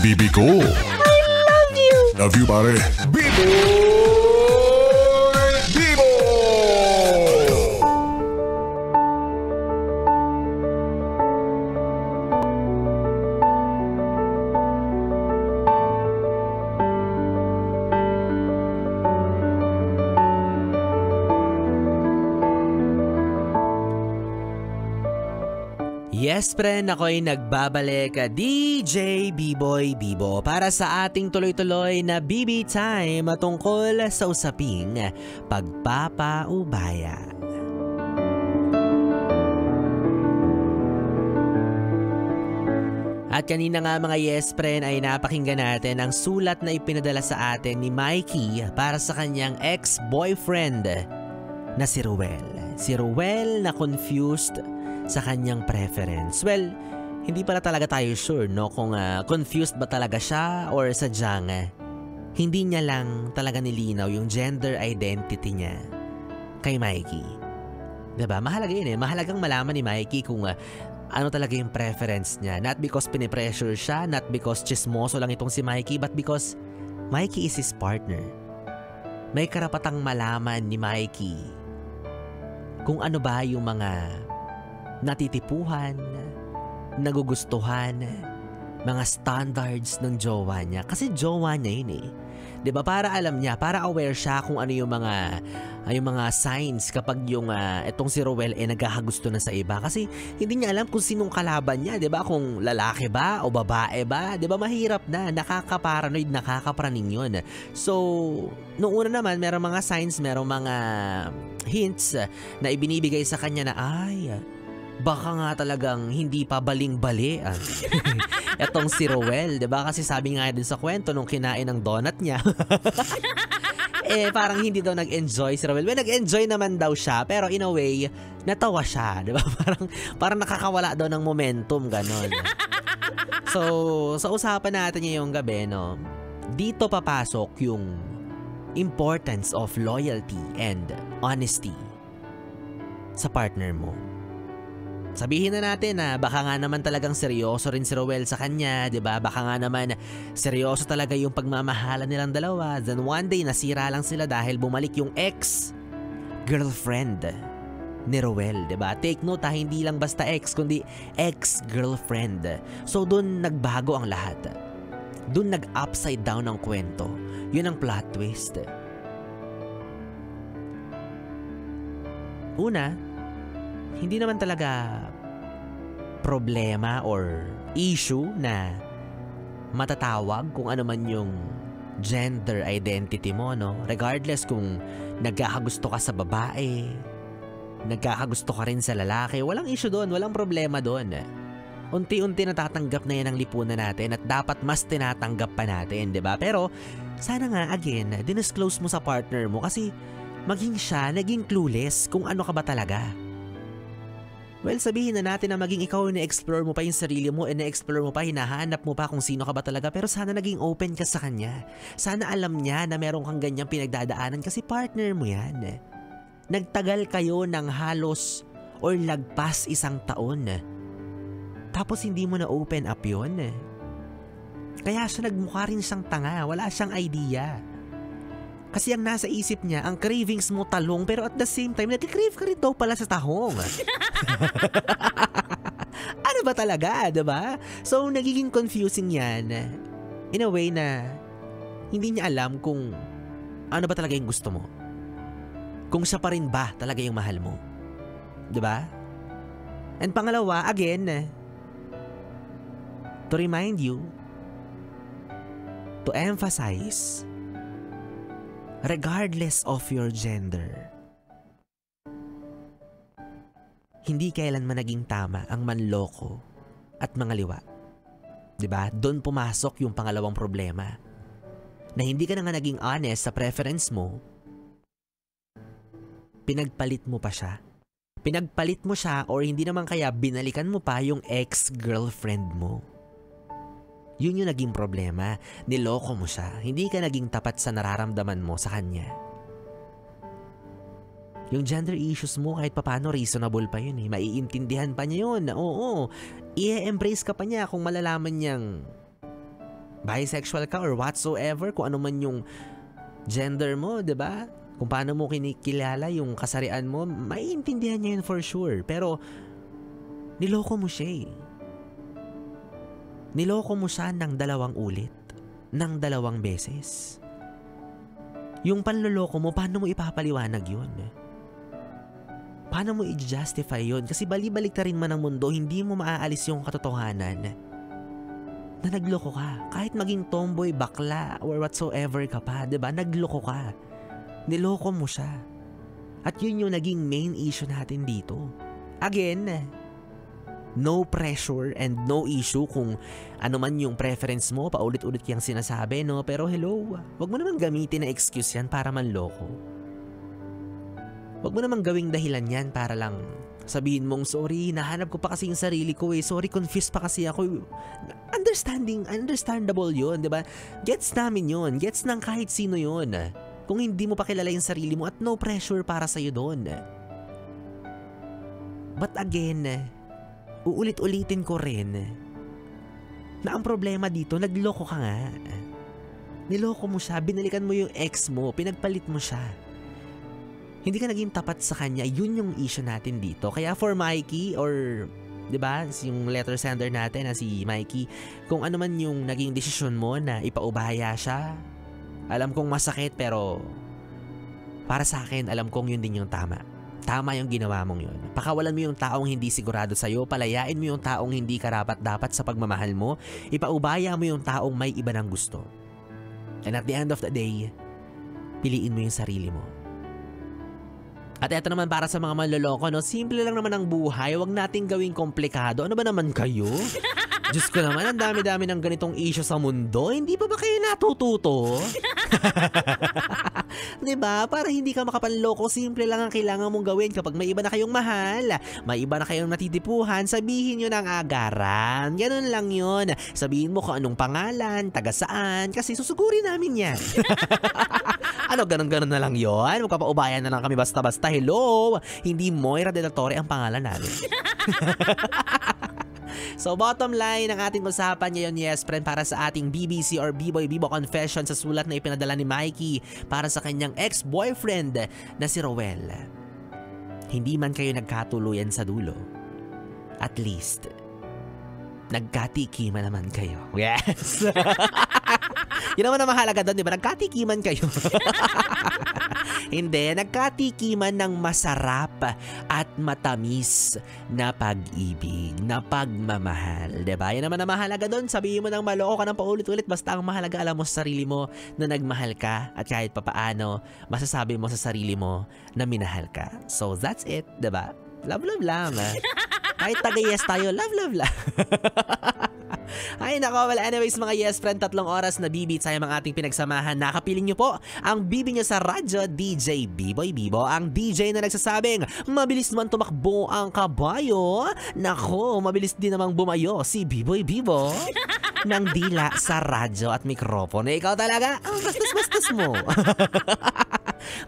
Bibi ko. I love you. Love you, pare. Bibo! Bibo! Yes, friend, ako'y nagbabalik, DJ B-Boy Bibo, para sa ating tuloy-tuloy na BB Time tungkol sa usaping pagpapaubaya. At kanina nga mga yes, friend, ay napakinggan natin ang sulat na ipinadala sa atin ni Mikey para sa kanyang ex-boyfriend na si Ruel. Si Ruel na confused sa kanyang preference. Well, hindi pala talaga tayo sure, no, kung confused ba talaga siya or sadyang hindi niya lang talaga nilinaw yung gender identity niya kay Mikey. Diba? Mahalaga yun eh. Mahalagang malaman ni Mikey kung ano talaga yung preference niya. Not because pinipressure siya, not because chismoso lang itong si Mikey, but because Mikey is his partner. May karapatang malaman ni Mikey kung ano ba yung mga natitipuhan, nagugustuhan, mga standards ng jowa niya. Kasi jowa niya yun eh. 'Di ba? Para alam niya, para aware siya kung ano yung mga signs kapag yung etong si Ruel naghahagusto na sa iba. Kasi hindi niya alam kung sinong kalaban niya, 'di ba? Kung lalaki ba o babae ba, 'di ba? Mahirap na, nakaka-paranoid, nakakapraning 'yun. So, noong una naman, merong mga signs, merong mga hints na ibinibigay sa kanya na baka nga talagang hindi pa baling-balian etong si Ruel, 'di ba? Kasi sabi nga din sa kwento nung kinain ng donut niya. Parang hindi daw nag-enjoy si Ruel. Well, nag-enjoy naman daw siya, pero in a way, natawa siya, 'di ba? Parang nakakawala daw ng momentum ganon. So, sa usapan natin ngayong gabi, no, dito papasok yung importance of loyalty and honesty sa partner mo. Sabihin na natin na baka nga naman talagang seryoso rin si Ruel sa kanya, 'di ba? Baka nga naman seryoso talaga yung pagmamahalan nilang dalawa. Then one day nasira lang sila dahil bumalik yung ex-girlfriend ni Ruel, 'di ba? Take note, hindi lang basta ex kundi ex-girlfriend. So doon nagbago ang lahat. Doon nag-upside down ang kwento. 'Yun ang plot twist. Una, hindi naman talaga problema or issue na matatawag kung ano man yung gender identity mo, no? Regardless kung nagkakagusto ka sa babae, nagkakagusto ka rin sa lalaki, walang issue doon, walang problema doon. Unti-unti natatanggap na yan ang lipunan natin at dapat mas tinatanggap pa natin, 'di ba? Pero sana nga, again, dinisclose mo sa partner mo kasi maging siya naging clueless kung ano ka ba talaga. Well, sabihin na natin na maging ikaw na-explore mo pa yung sarili mo, na-explore mo pa, hinahanap mo pa kung sino ka ba talaga, pero sana naging open ka sa kanya. Sana alam niya na meron kang ganyang pinagdadaanan kasi partner mo yan. Nagtagal kayo ng halos or lagpas 1 taon. Tapos hindi mo na open up yun. Kaya siya nagmukha rin siyang tanga, wala siyang idea. Kasi ang nasa isip niya, ang cravings mo talong, pero at the same time, nag-crave ka rin daw pala sa tahong. Ano ba talaga, diba? So, nagiging confusing yan in a way na hindi niya alam kung ano ba talaga yung gusto mo. Kung siya pa rin ba talaga yung mahal mo. Diba? And pangalawa, again, to remind you, to emphasize, regardless of your gender, hindi kailanman naging tama ang manloko at mangaliwa. 'Di ba? Doon pumasok yung pangalawang problema. Na hindi ka na nga naging honest sa preference mo, pinagpalit mo pa siya. Pinagpalit mo siya or hindi naman kaya binalikan mo pa yung ex-girlfriend mo. Yun yung naging problema. Niloko mo siya. Hindi ka naging tapat sa nararamdaman mo sa kanya. Yung gender issues mo kahit papano reasonable pa yun eh. Maiintindihan pa niya yun. Oo. I-embrace ka pa niya kung malalaman niyang bisexual ka or whatsoever, kung ano man yung gender mo, 'di ba? Kung paano mo kinikilala yung kasarian mo, maiintindihan niya yun for sure. Pero niloko mo siya eh. Niloko mo siya ng 2 ulit, ng 2 beses. Yung panloloko mo, paano mo ipapaliwanag yun? Paano mo i-justify yun? Kasi bali-balik na rin man ang mundo, hindi mo maaalis yung katotohanan na nagloko ka. Kahit maging tomboy, bakla, or whatsoever ka pa, diba? Nagloko ka. Niloko mo siya. At yun yung naging main issue natin dito. Again, no pressure and no issue kung ano man yung preference mo, paulit-ulit yung sinasabi, no? Pero hello, wag mo naman gamitin na excuse yan para manloko. Wag mo naman gawing dahilan yan para lang sabihin mong, sorry, nahanap ko pa kasi yung sarili ko eh. Sorry, confused pa kasi ako. Understandable yun, di ba? Gets namin yun. Gets ng kahit sino yun. Kung hindi mo pa kilala yung sarili mo at no pressure para sa'yo doon. But again, uulit-ulitin ko rin na ang problema dito, nagloko ka nga. Niloko mo siya, binalikan mo yung ex mo, pinagpalit mo siya. Hindi ka naging tapat sa kanya, yun yung issue natin dito. Kaya for Mikey or, di ba, yung letter sender natin na si Mikey, kung ano man yung naging desisyon mo na ipaubaya siya, alam kong masakit pero para sa akin, alam kong yun din yung tama. Tama yung ginawa mong yun. Pakawalan mo yung taong hindi sigurado sa'yo, palayain mo yung taong hindi karapat-dapat sa pagmamahal mo, ipaubaya mo yung taong may iba ng gusto. And at the end of the day, piliin mo yung sarili mo. At eto naman para sa mga manloloko, no? Simple lang naman ang buhay, wag nating gawing komplikado. Ano ba naman kayo? Diyos ko naman, ang dami-dami ng ganitong issue sa mundo. Hindi pa ba kayo natututo? Diba? Para hindi ka makapanloko, simple lang ang kailangan mong gawin kapag may iba na kayong mahal, may iba na kayong natitipuhan, sabihin nyo ng agaran. Ganun lang yun. Sabihin mo kung anong pangalan, taga saan, kasi susugurin namin yan. Ano, ganun-ganun na lang yun? Magpapaubayan na lang kami basta-basta. Hello? Hindi Moira de la Torre ang pangalan namin. So bottom line ng ating usapan ngayon, yes friend, para sa ating BBC or B-Boy Bibo confession sa sulat na ipinadala ni Mikey para sa kanyang ex-boyfriend na si Rowel. Hindi man kayo nagkatuluyan sa dulo, at least nagkatikiman naman kayo. Yes! Yun naman ang mahalaga doon, di ba? Nagkatikiman kayo. Hindi, nagkatikiman ng masarap at matamis na pag-ibig, na pagmamahal. Diba? Yan naman ang mahalaga doon. Sabihin mo ng maloko ka ng paulit-ulit, basta ang mahalaga alam mo sa sarili mo na nagmahal ka at kahit papaano, masasabi mo sa sarili mo na minahal ka. So that's it, diba? Love, love lang. Kahit taga-yes tayo, love, love lang. Ay nako, well anyways mga yes friend, 3 oras na BB tayo mga ating pinagsamahan. Nakapiling nyo po ang BB nyo sa radyo, DJ B-Boy Bibo, ang DJ na nagsasabing mabilis man tumakbo ang kabayo. Nako, mabilis din namang bumayo si B-Boy Bibo ng dila sa radyo at mikropono. Ikaw talaga, ang bastos-bastos mo.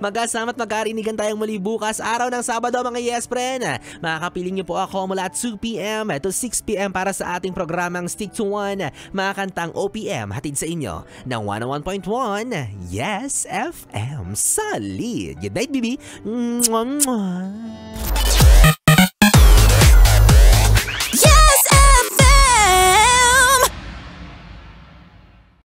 Magkasama at magkarinigan tayong muli bukas, araw ng Sabado mga yes friend. Makakapiling niyo po ako mula 2 p.m. to 6 p.m. para sa ating programang Stick to One, mga kantang OPM hatid sa inyo ng 101.1 Yes FM. Solid! Good night, baby! Mwah, mwah.